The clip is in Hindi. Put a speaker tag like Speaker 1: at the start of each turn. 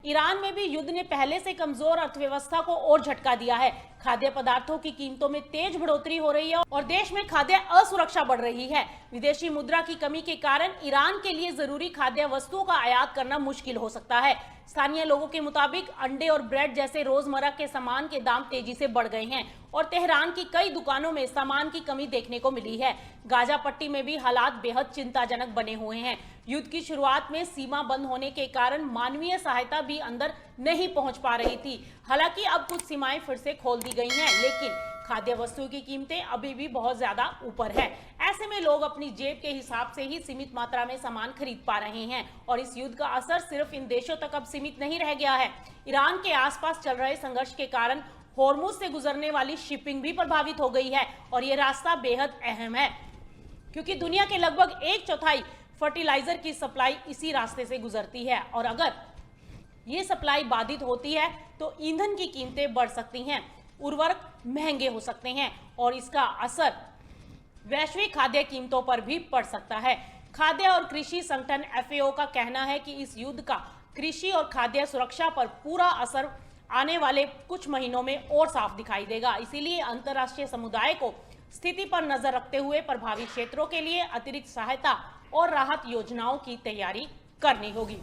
Speaker 1: ईरान में भी युद्ध ने पहले से कमजोर अर्थव्यवस्था को और झटका दिया है। खाद्य पदार्थों की कीमतों में तेज बढ़ोतरी हो रही है और देश में खाद्य असुरक्षा बढ़ रही है। विदेशी मुद्रा की कमी के कारण ईरान के लिए जरूरी खाद्य वस्तुओं का आयात करना मुश्किल हो सकता है। स्थानीय लोगों के मुताबिक अंडे और ब्रेड जैसे रोजमर्रा के सामान के दाम तेजी से बढ़ गए हैं और तेहरान की कई दुकानों में सामान की कमी देखने को मिली है। गाजा पट्टी में भी हालात बेहद चिंताजनक बने हुए हैं। युद्ध की शुरुआत में सीमा बंद होने के कारण मानवीय सहायता भी अंदर नहीं पहुंच पा रही थी। हालांकि अब कुछ सीमाएं फिर से खोल दी गई हैं, लेकिन खाद्य वस्तुओं की कीमतें अभी भी बहुत ज्यादा ऊपर है। ऐसे में लोग अपनी जेब के हिसाब से ही सीमित मात्रा में सामान खरीद पा रहे हैं और इस युद्ध का असर सिर्फ इन देशों तक अब सीमित नहीं रह गया है। ईरान के आसपास चल रहे संघर्ष के कारण होर्मुज से गुजरने वाली शिपिंग भी प्रभावित हो गई है और ये रास्ता बेहद अहम है क्योंकि दुनिया के लगभग 1/4 फर्टिलाइजर की सप्लाई इसी रास्ते से गुजरती है और अगर ये सप्लाई बाधित होती है तो ईंधन की कीमतें बढ़ सकती हैं, उर्वरक महंगे हो सकते हैं और इसका असर वैश्विक खाद्य कीमतों पर भी पड़ सकता है। खाद्य और कृषि संगठन FAO का कहना है कि इस युद्ध का कृषि और खाद्य सुरक्षा पर पूरा असर आने वाले कुछ महीनों में और साफ दिखाई देगा। इसीलिए अंतर्राष्ट्रीय समुदाय को स्थिति पर नजर रखते हुए प्रभावित क्षेत्रों के लिए अतिरिक्त सहायता और राहत योजनाओं की तैयारी करनी होगी।